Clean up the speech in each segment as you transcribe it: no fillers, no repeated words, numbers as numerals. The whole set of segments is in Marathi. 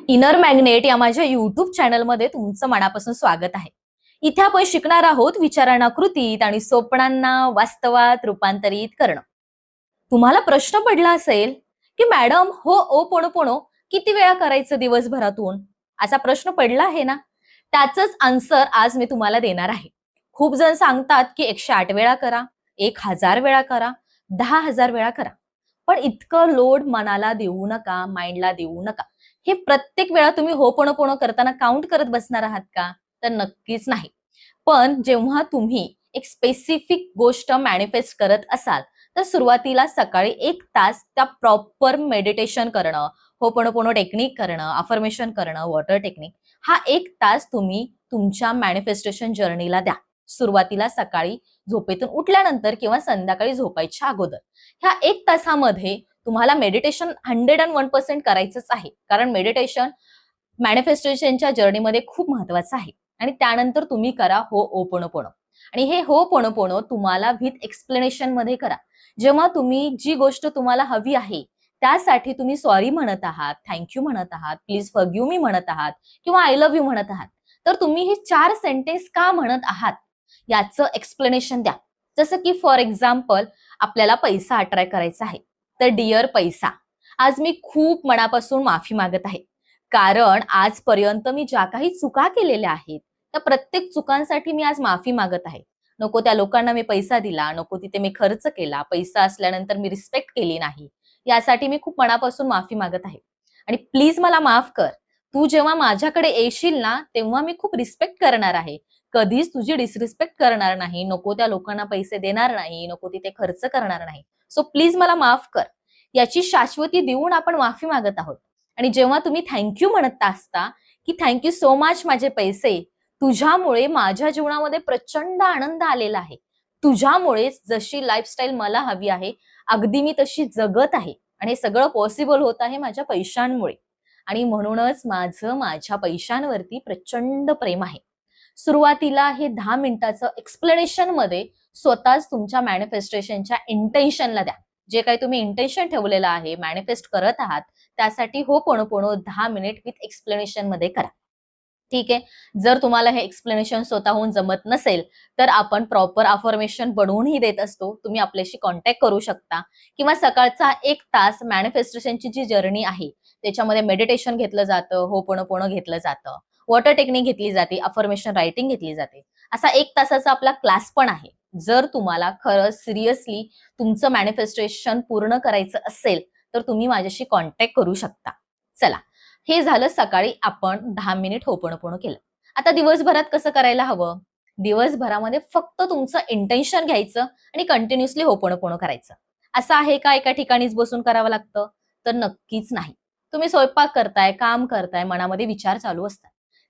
इनर मॅग्नेट या माझ्या युट्यूब चॅनलमध्ये तुमचं मनापासून स्वागत आहे. इथे आपण शिकणार आहोत विचारांना कृतीत आणि स्वप्नांना वास्तवात रूपांतरित करणं. तुम्हाला प्रश्न पडला असेल की मॅडम हो ओ पोणो पोणो किती वेळा करायचं दिवसभरातून, असा प्रश्न पडला आहे ना. त्याचंच आन्सर आज मी तुम्हाला देणार आहे. खूप जण सांगतात की 108 वेळा करा, 1000 वेळा करा, 10,000 वेळा करा. पण इतकं लोड मनाला देऊ नका, माइंडला देऊ नका. हे प्रत्येक वेळा तुम्ही होपोनोपोनो करताना काउंट करत बसणार आहात का? तर नक्कीच नाही. पण जेव्हा तुम्ही एक स्पेसिफिक गोष्ट मॅनिफेस्ट करत असाल, तर सुरुवातीला सकाळी 1 तास त्या प्रॉपर मेडिटेशन करणं, होपोनोपोनो टेक्निक करणं, अफर्मेशन करणं, वॉटर टेक्निक, हा 1 तास तुम्ही तुमच्या मॅनिफेस्टेशन जर्नीला द्या. सुरुवातीला सकाळी झोपेतून उठल्यानंतर किंवा संध्याकाळी झोपायच्या अगोदर. ह्या 1 तासामध्ये तुम्हाला मेडिटेशन 101% करायचंच आहे. कारण मेडिटेशन मॅनिफेस्टेशनच्या जर्नीमध्ये खूप महत्वाचं आहे. आणि त्यानंतर तुम्ही करा होओपोनोपोनो. आणि हे होओपोनोपोनो तुम्हाला विथ एक्सप्लेनेशन मध्ये करा. जेव्हा तुम्ही जी गोष्ट तुम्हाला हवी आहे त्यासाठी तुम्ही सॉरी म्हणत आहात, थँक यू म्हणत आहात, प्लीज फॉरगिव्ह मी म्हणत आहात किंवा आय लव्ह यू म्हणत आहात, तर तुम्ही हे 4 सेंटेन्स का म्हणत आहात याचं एक्सप्लेनेशन द्या. जसं की फॉर एक्झाम्पल, आपल्याला पैसा अट्रॅक्ट करायचा आहे, तर डिअर पैसा, आज मी खूप मनापासून माफी मागत आहे. कारण आजपर्यंत मी ज्या काही चुका केलेल्या आहेत त्या प्रत्येक चुकांसाठी मी आज माफी मागत आहे. नको त्या लोकांना मी पैसा दिला, नको तिथे मी खर्च केला, पैसा असल्यानंतर मी रिस्पेक्ट केली नाही, यासाठी मी खूप मनापासून माफी मागत आहे. आणि प्लीज मला माफ कर. तू जेव्हा माझ्याकडे येशील ना, तेव्हा मी खूप रिस्पेक्ट करणार आहे. कधीच तुझी डिसरिस्पेक्ट करणार नाही, नको त्या लोकांना पैसे देणार नाही, नको तिथे खर्च करणार नाही. सो प्लीज मला माफ कर. याची शाश्वती देऊन आपण माफी मागत आहोत. आणि जेव्हा तुम्ही थँक्यू म्हणत असता की थँक्यू सो मच माझे पैसे, तुझ्यामुळे माझ्या जीवनामध्ये प्रचंड आनंद आलेला आहे. तुझ्यामुळेच जशी लाईफस्टाईल मला हवी आहे अगदी मी तशी जगत आहे. आणि हे सगळं पॉसिबल होत आहे माझ्या पैशांमुळे. आणि म्हणूनच माझं माझ्या पैशांवरती प्रचंड प्रेम आहे. सुरुवातीला हे 10 मिनिटाचं एक्सप्लेनेशन मध्ये स्वतःच तुमच्या मॅनिफेस्टेशनच्या इंटेन्शनला द्या. जे काही तुम्ही इंटेन्शन ठेवलेलं आहे, मॅनिफेस्ट करत आहात, त्यासाठी होपोनोपोनो 10 मिनिट विथ एक्सप्लेनेशन मध्ये करा. ठीक आहे. जर तुम्हाला हे एक्सप्लेनेशन स्वतःहून जमत नसेल, तर आपण प्रॉपर अफर्मेशन बनवूनही देत असतो. तुम्ही आपल्याशी कॉन्टॅक्ट करू शकता किंवा सकाळचा 1 तास मॅनिफेस्टेशनची जी जर्नी आहे, त्याच्यामध्ये मेडिटेशन घेतलं जातं, होपोनोपोनो घेतलं जातं, वॉटर टेक्निक घेतली जाते, अफर्मेशन रायटिंग घेतली जाते. असा 1 तासाचा आपला क्लास पण आहे. जर तुम्हाला खरंच सिरियसली तुमचं मॅनिफेस्टेशन पूर्ण करायचं असेल, तर तुम्ही माझ्याशी कॉन्टॅक्ट करू शकता. चला, हे झालं सकाळी आपण 10 मिनिट होपोनोपोनो केलं. आता दिवसभरात कसं करायला हवं? दिवसभरामध्ये फक्त तुमचं इंटेन्शन घ्यायचं आणि कंटिन्युअसली होपोनोपोनो करायचं. असं आहे का एका ठिकाणीच बसून करावं लागतं? तर नक्कीच नाही. तुम्ही स्वयंपाक करताय, काम करताय, मनामध्ये विचार चालू असतात,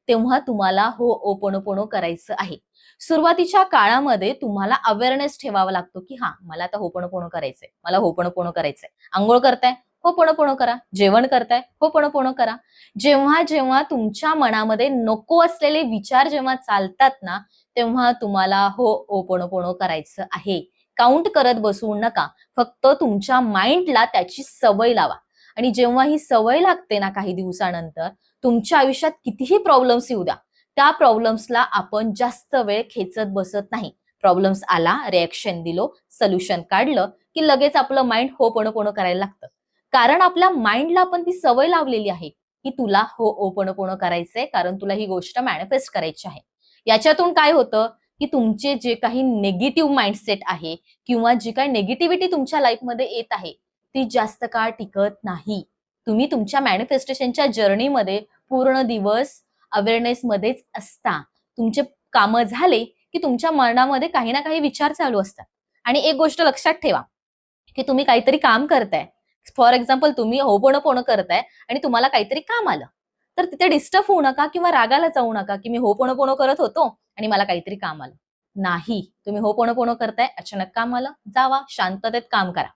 तेव्हा तुम्हाला होओपोनोपोनो करायचं आहे. सुरुवातीच्या काळामध्ये तुम्हाला अवेअरनेस ठेवावा लागतो की हा, मला आता होपोनोपोनो करायचंय, मला होपोनोपोनो करायचंय. अंघोळ करताय, होपोनोपोनो करा. जेवण करताय, होपोनोपोनो करा. जेव्हा जेव्हा तुमच्या मनामध्ये नको असलेले विचार जेव्हा चालतात ना, तेव्हा तुम्हाला होपोनोपोनो करायचं आहे. काउंट करत बसू नका. फक्त तुमच्या माइंडला त्याची सवय लावा. आणि जेव्हा ही सवय लागते ना काही दिवसानंतर, तुमच्या आयुष्यात कितीही प्रॉब्लेम्स येऊ द्या, त्या प्रॉब्लेम्सला आपण जास्त वेळ खेचत बसत नाही. प्रॉब्लेम्स आला, रिएक्शन दिलो, सोल्युशन काढलं, की लगेच आपलं माइंड होपोनोपोनो करायला लागतं. कारण आपल्या माइंडला आपण ती सवय लावलेली आहे की तुला होपोनोपोनो करायचंय, कारण तुला ही गोष्ट मॅनिफेस्ट करायची आहे. याच्यातून काय होतं की तुमचे जे काही निगेटिव्ह माइंडसेट आहे किंवा जी काही निगेटिव्हिटी तुमच्या लाईफमध्ये येत आहे, ती जास्त काळ टिकत नाही. तुम्ही तुमच्या मॅनिफेस्टेशनच्या जर्नीमध्ये पूर्ण दिवस अवेअरनेस मध्येच असता. तुमचे कामं झाले की तुमच्या मनामध्ये काही ना काही विचार चालू असतात. आणि एक गोष्ट लक्षात ठेवा की तुम्ही काहीतरी काम करताय. फॉर एक्झाम्पल, तुम्ही होपोनोपोनो करताय आणि तुम्हाला काहीतरी काम आलं, तर तिथे डिस्टर्ब होऊ नका किंवा रागाला जाऊ नका की मी होपोनोपोनो करत होतो आणि मला काहीतरी काम आलं. नाही, तुम्ही होपोनोपोनो करताय, अचानक काम आलं, जावा शांततेत काम करा.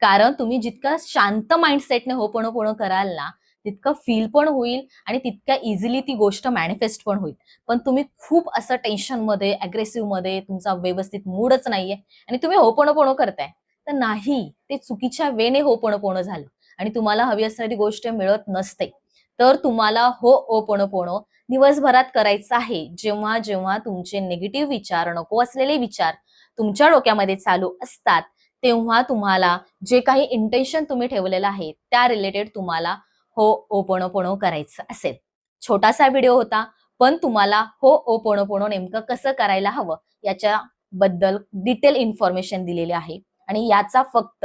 कारण तुम्ही जितका शांत माइंडसेटने होपोनोपोनो कराल ना, तितकं फील पण होईल आणि तितक्या इझिली ती गोष्ट मॅनिफेस्ट पण होईल. पण तुम्ही खूप असं टेन्शनमध्ये, अग्रेसिव्ह मध्ये, तुमचा व्यवस्थित मूडच नाहीये आणि तुम्ही होपोनोपोनो करताय, तर नाही, ते चुकीच्या वेने होपोनोपोनो झालं आणि तुम्हाला हवी असणारी गोष्ट मिळत नसते. तर तुम्हाला होओपोनोपोनो दिवसभरात करायचं आहे. जेव्हा जेव्हा तुमचे निगेटिव्ह विचार, नको असलेले विचार तुमच्या डोक्यामध्ये चालू असतात, तेव्हा तुम्हाला जे काही इंटेन्शन तुम्ही ठेवलेलं आहे त्या रिलेटेड तुम्हाला होओपोनोपोनो करायचं असेल. छोटासा व्हिडिओ होता, पण तुम्हाला होओपोनोपोनो नेमकं कसं करायला हवं याच्याबद्दल डिटेल इन्फॉर्मेशन दिलेली आहे. आणि याचा फक्त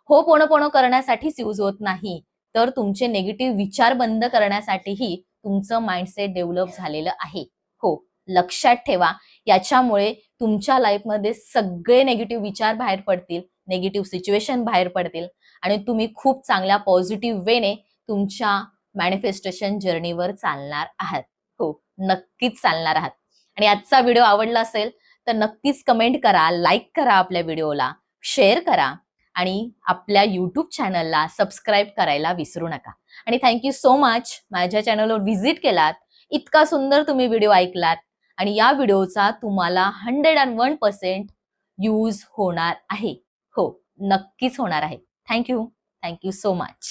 होओपोनोपोनो करण्यासाठीच यूज होत नाही, तर तुमचे निगेटिव्ह विचार बंद करण्यासाठीही तुमचं माइंडसेट डेव्हलप झालेलं आहे. हो, लक्षात ठेवा. याच्यामुळे तुमच्या लाईफमध्ये सगळे निगेटिव्ह विचार बाहेर पडतील, निगेटिव्ह सिच्युएशन बाहेर पडतील आणि तुम्ही खूप चांगल्या पॉझिटिव्ह वेने तुमच्या मॅनिफेस्टेशन जर्नीवर चालणार आहात. हो, नक्कीच चालणार आहात. आणि आजचा व्हिडिओ आवडला असेल तर नक्कीच कमेंट करा, लाईक करा आपल्या व्हिडिओला, शेअर करा आणि आपल्या YouTube चॅनलला सबस्क्राईब करायला विसरू नका. आणि थँक यू सो मच माझ्या चॅनलवर व्हिजिट केलात. इतका सुंदर तुम्ही व्हिडिओ ऐकलात आणि या व्हिडिओचा तुम्हाला 101% यूज होणार आहे. हो, नक्कीच होणार आहे. Thank you. Thank you so much.